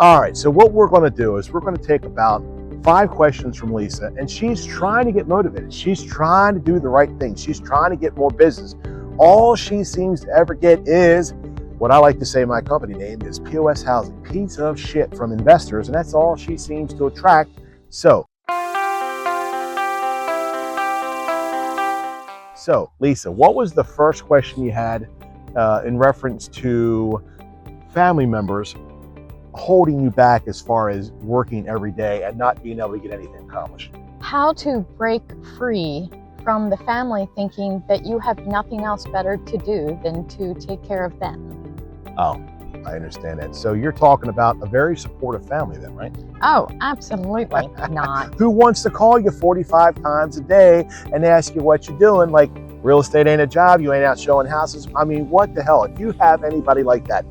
All right, so what we're going to do is we're going to take about 5 questions from Lisa, and she's trying to get motivated. She's trying to do the right thing. She's trying to get more business. All she seems to ever get is what I like to say my company name is POS Housing, piece of shit from investors, and that's all she seems to attract. So Lisa, what was the first question you had in reference to family members holding you back as far as working every day and not being able to get anything accomplished? How to break free from the family thinking that you have nothing else better to do than to take care of them. Oh, I understand that. So you're talking about a very supportive family then, right? Oh, absolutely not. Who wants to call you 45 times a day and ask you what you're doing? Like, real estate ain't a job, you ain't out showing houses. I mean, what the hell? If you have anybody like that,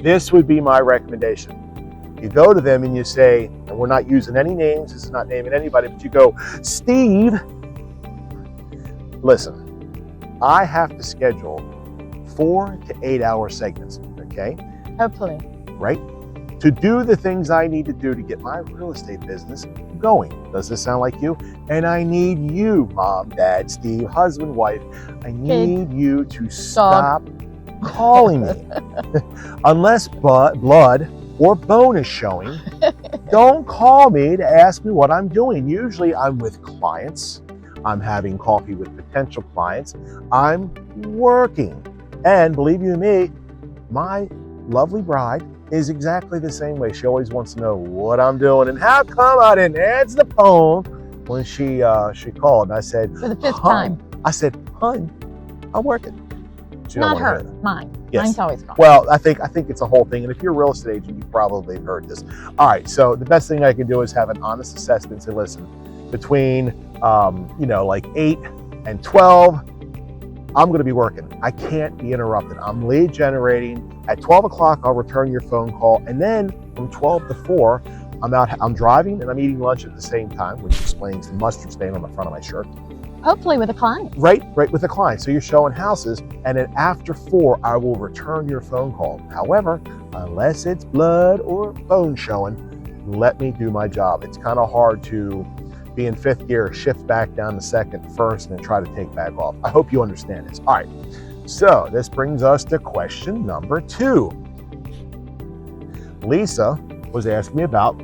this would be my recommendation. You go to them and you say, and we're not using any names, this is not naming anybody, but you go, Steve, listen, I have to schedule 4 to 8 hour segments, okay? Hopefully. Right? To do the things I need to do to get my real estate business going. Does this sound like you? And I need you, Mom, Dad, Steve, husband, wife. I need you to stop calling me. Unless blood or bone is showing, don't call me to ask me what I'm doing. Usually I'm with clients. I'm having coffee with potential clients. I'm working. And believe you me, my lovely bride is exactly the same way. She always wants to know what I'm doing and how come I didn't answer the phone when she called. And I said, for the 5th time. I said, hun, I'm working. She Not her, mine. Yes. Mine's always gone. Well, I think it's a whole thing. And if you're a real estate agent, you probably have heard this. All right. So the best thing I can do is have an honest assessment and say, listen, between, like 8 and 12, I'm going to be working. I can't be interrupted. I'm lead generating. At 12 o'clock, I'll return your phone call. And then from 12 to 4, I'm driving and I'm eating lunch at the same time, which explains the mustard stain on the front of my shirt. Hopefully with a client. Right with a client. So you're showing houses, and then after 4, I will return your phone call. However, unless it's blood or bone showing, let me do my job. It's kind of hard to be in 5th gear, shift back down to 2nd, 1st, and then try to take back off. I hope you understand this. All right. So this brings us to question number 2. Lisa was asking me about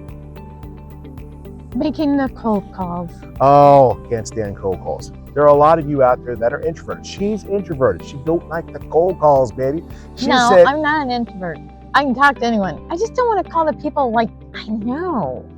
making the cold calls. Oh, can't stand cold calls. There are a lot of you out there that are introverted. She's introverted. She don't like the cold calls, baby. No, I'm not an introvert. I can talk to anyone. I just don't want to call the people like I know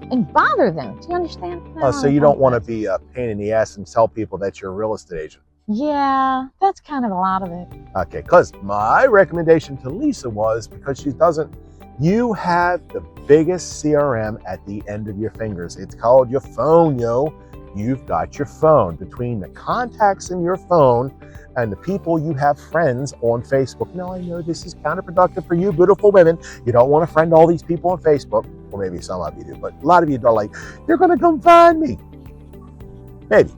and bother them. Do you understand? So you don't want to be a pain in the ass and tell people that you're a real estate agent. Yeah, that's kind of a lot of it. Okay, because my recommendation to Lisa was, because she doesn't, you have the biggest CRM at the end of your fingers. It's called your phone, yo. You've got your phone. Between the contacts in your phone and the people you have friends on Facebook. Now, I know this is counterproductive for you beautiful women. You don't want to friend all these people on Facebook. Well, maybe some of you do, but a lot of you are like, they're going to come find me. Maybe.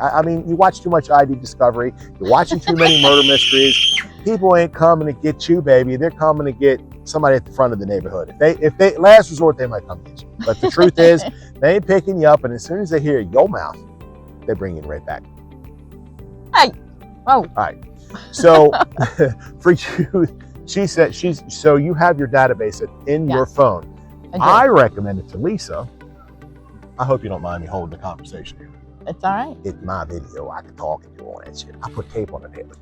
I mean, you watch too much ID Discovery. You're watching too many murder mysteries. People ain't coming to get you, baby. They're coming to get somebody at the front of the neighborhood. If they last resort, they might come get you. But the truth is, they ain't picking you up, and as soon as they hear your mouth, they bring you right back. Hey. Oh. All right. So for you, she said so you have your database in your phone. I recommend it to Lisa. I hope you don't mind me holding the conversation here. It's all right. It's my video. I can talk and do all that shit. I put tape on the table.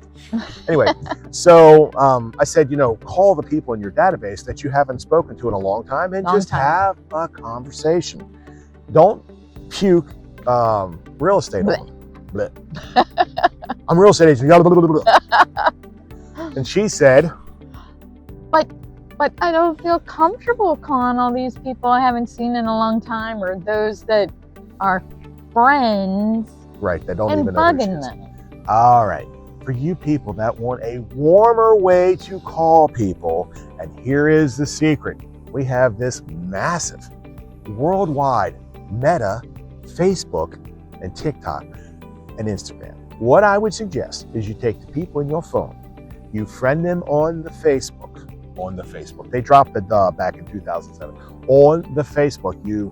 Anyway, so I said, call the people in your database that you haven't spoken to in a long time and have a conversation. Don't puke real estate on them. I'm a real estate agent. And she said, But I don't feel comfortable calling all these people I haven't seen in a long time, or those that are friends. Right, that don't and even know bugging them. All right, for you people that want a warmer way to call people, and here is the secret. We have this massive, worldwide Meta, Facebook, and TikTok, and Instagram. What I would suggest is you take the people in your phone, you friend them on the Facebook, on the Facebook. They dropped the duh back in 2007. On the Facebook, you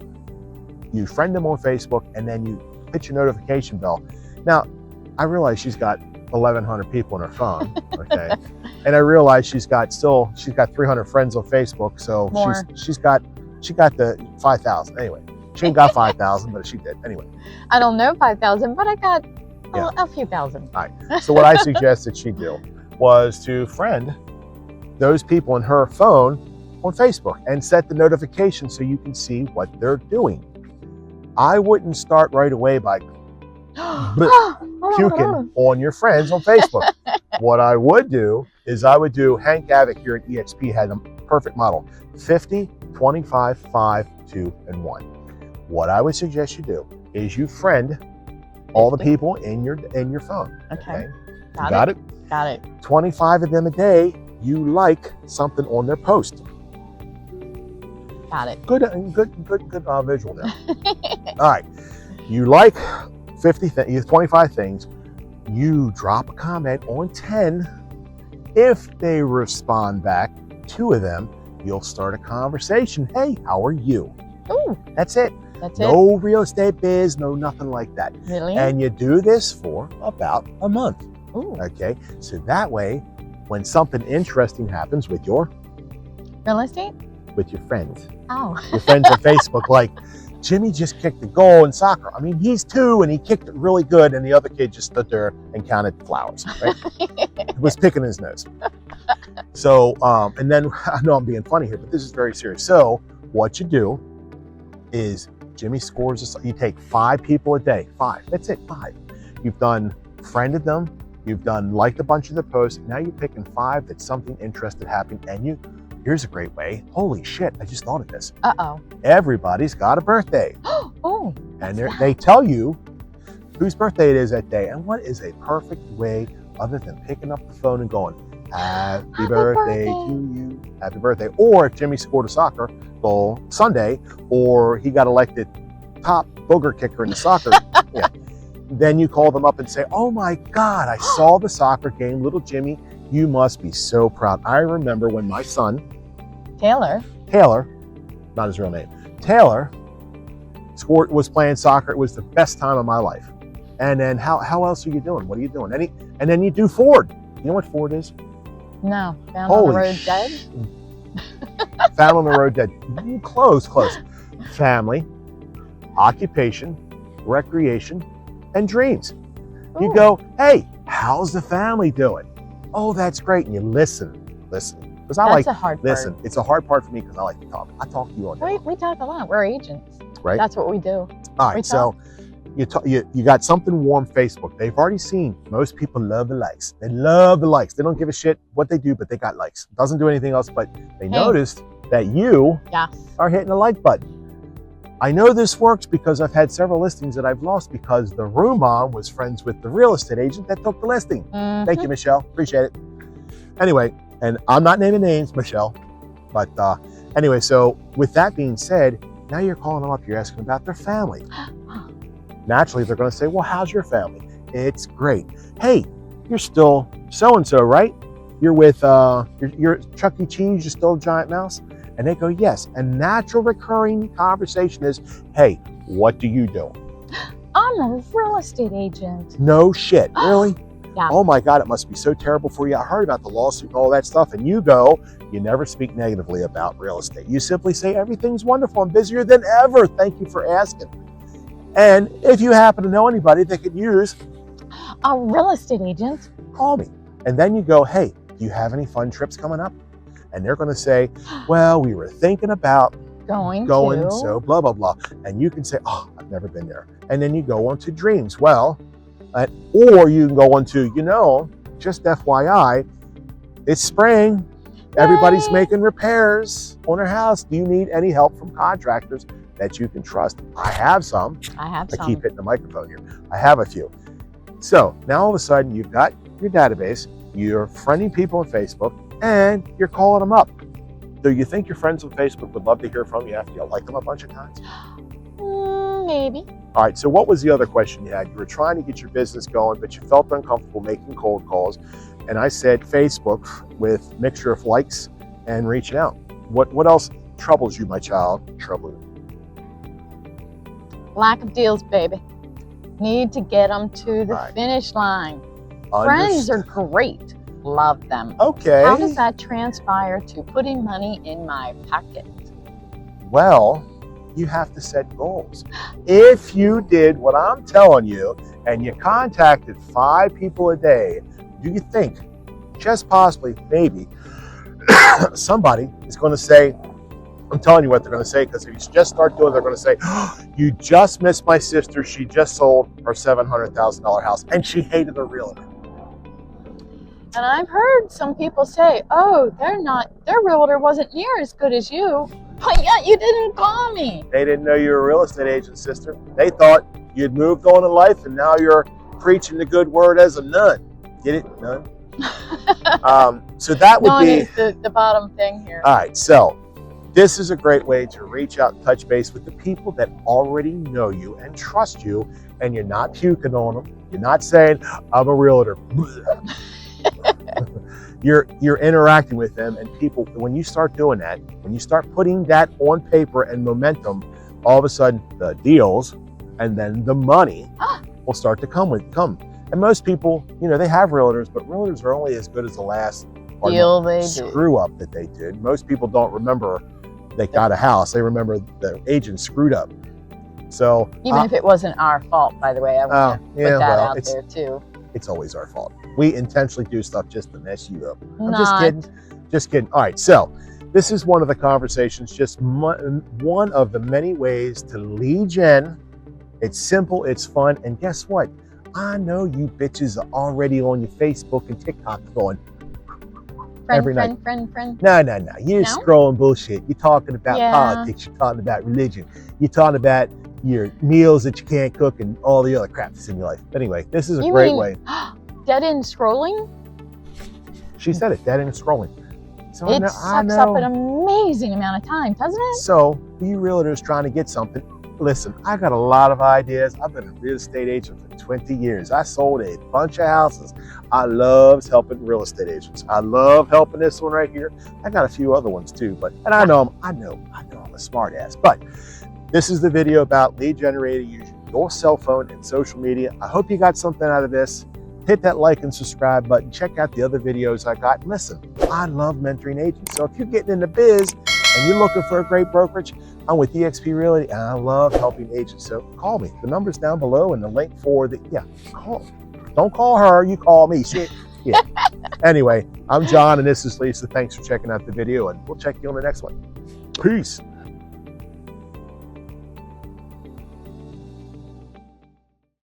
friend them on Facebook, and then you hit your notification bell. Now, I realize she's got 1,100 people on her phone, okay? And I realize she's got 300 friends on Facebook, so More. she got the 5,000. Anyway, she ain't got 5,000, but she did. Anyway. I don't know 5,000, but I got Yeah. a few thousand. All right. So what I suggested she do was to friend those people on her phone on Facebook and set the notification so you can see what they're doing. I wouldn't start right away by puking on your friends on Facebook. What I would do is I would do, Hank Avick here at EXP had a perfect model, 50, 25, 5, 2, and 1. What I would suggest you do is you friend all the people in your phone. Okay. Got it? Got it. 25 of them a day, you like something on their post. Got it. Good visual there. All right. You like 25 things. You drop a comment on 10. If they respond back, 2 of them, you'll start a conversation. Hey, how are you? Ooh, That's it. that's it. No real estate biz, no nothing like that. Really? And you do this for about a month. Ooh, Okay. So that way, when something interesting happens with your real estate? friends, Oh. your friends on Facebook, like Jimmy just kicked a goal in soccer. I mean, he's 2 and he kicked it really good, and the other kid just stood there and counted flowers, right? He was picking his nose. So, and then I know I'm being funny here, but this is very serious. So what you do is Jimmy scores, you take 5 people a day, 5, that's it, 5. You've done friended them, you've done liked a bunch of the posts, now you're picking 5 that something interested happened, and here's a great way, holy shit, I just thought of this. Uh-oh. Everybody's got a birthday. Oh. And they tell you whose birthday it is that day. And what is a perfect way other than picking up the phone and going, happy birthday to you, happy birthday. Or if Jimmy scored a soccer goal Sunday, or he got elected top booger kicker in the soccer, yeah, then you call them up and say, oh my God, I saw the soccer game, little Jimmy, you must be so proud. I remember when my son, Taylor, not his real name, Taylor, was playing soccer. It was the best time of my life. And then how else are you doing? What are you doing? And then you do Ford. You know what Ford is? No. Found on the road dead? Found on the road dead. Close. Family, occupation, recreation, and dreams. You Ooh. go, hey, how's the family doing? Oh, that's great. And you listen. Because I That's a hard part. listen. It's a hard part for me because I like to talk. I talk to you all day long, We talk a lot. We're agents. right? That's what we do. All we right, so you got something warm Facebook. They've already seen most people love the likes. They love the likes. They don't give a shit what they do, but they got likes. Doesn't do anything else, but they noticed that you Yes. are hitting the like button. I know this works because I've had several listings that I've lost because the room mom was friends with the real estate agent that took the listing. Mhm. Thank you, Michelle. Appreciate it. Anyway, and I'm not naming names, Michelle, but anyway, so with that being said, now you're calling them up, you're asking about their family. Naturally, they're going to say, well, how's your family? It's great. Hey, you're still so-and-so, right? You're with, you're Chuck E. Cheese, you're still a giant mouse? And they go, yes. And natural recurring conversation is, hey, what do you do? I'm a real estate agent. No shit, really? Yeah. Oh my God, it must be so terrible for you. I heard about the lawsuit and all that stuff. And you never speak negatively about real estate. You simply say, everything's wonderful. I'm busier than ever. Thank you for asking. And if you happen to know anybody that could use A real estate agent? call me. And then you go, hey, do you have any fun trips coming up? And they're going to say, well, we were thinking about Going to? so blah, blah, blah. And you can say, oh, I've never been there. And then you go on to dreams. Well, or you can go on to, just FYI, it's spring. Everybody's Yay. making repairs on their house. Do you need any help from contractors that you can trust? I have some. I have I some. keep hitting the microphone here. I have a few. So now all of a sudden you've got your database, you're friending people on Facebook, and you're calling them up. Do you think your friends on Facebook would love to hear from you after you like them a bunch of times? Maybe. All right, so what was the other question you had? You were trying to get your business going, but you felt uncomfortable making cold calls. And I said Facebook with mixture of likes and reaching out. What else troubles you, my child? Lack of deals, baby. Need to get them to the finish line. Friends are great. Love them. Okay. How does that transpire to putting money in my pocket? Well, you have to set goals. If you did what I'm telling you and you contacted 5 people a day, do you think, just possibly, maybe, somebody is going to say, I'm telling you what they're going to say, because if you just start doing it, they're going to say, oh, you just missed my sister. She just sold her $700,000 house and she hated the realtor. And I've heard some people say, oh, their realtor wasn't near as good as you, but yet you didn't call me. They didn't know you were a real estate agent, sister. They thought you'd moved on in life and now you're preaching the good word as a nun. Get it? Nun? So that would be is the bottom thing here. All right, so this is a great way to reach out and touch base with the people that already know you and trust you, and you're not puking on them. You're not saying, I'm a realtor. You're interacting with them, and people, when you start doing that, when you start putting that on paper and momentum, all of a sudden the deals and then the money will start to come. And most people, they have realtors, but realtors are only as good as the last screw up that they did. Most people don't remember they got a house. They remember the agent screwed up. So even if it wasn't our fault, by the way, I want to put that out there too. It's always our fault. We intentionally do stuff just to mess you up. I'm just kidding. All right, so this is one of the conversations, just one of the many ways to lead gen. It's simple, it's fun, and guess what? I know you bitches are already on your Facebook and TikTok going, every night. No. You're scrolling bullshit. You're talking about politics. You're talking about religion. You're talking about your meals that you can't cook and all the other crap that's in your life. Anyway, this is a great way. Dead end scrolling? She said it, dead end scrolling. So it sucks up an amazing amount of time, doesn't it? So, you realtors trying to get something, listen, I got a lot of ideas. I've been a real estate agent for 20 years. I sold a bunch of houses. I love helping real estate agents. I love helping this one right here. I got a few other ones too, and I know I'm a smart ass. But this is the video about lead generating using your cell phone and social media. I hope you got something out of this. Hit that like and subscribe button. Check out the other videos I got. Listen, I love mentoring agents. So if you're getting in the biz and you're looking for a great brokerage, I'm with eXp Realty and I love helping agents. So call me. The number's down below and the link for call. Don't call her, you call me. Shit. Yeah. Anyway, I'm John and this is Lisa. Thanks for checking out the video and we'll check you on the next one. Peace.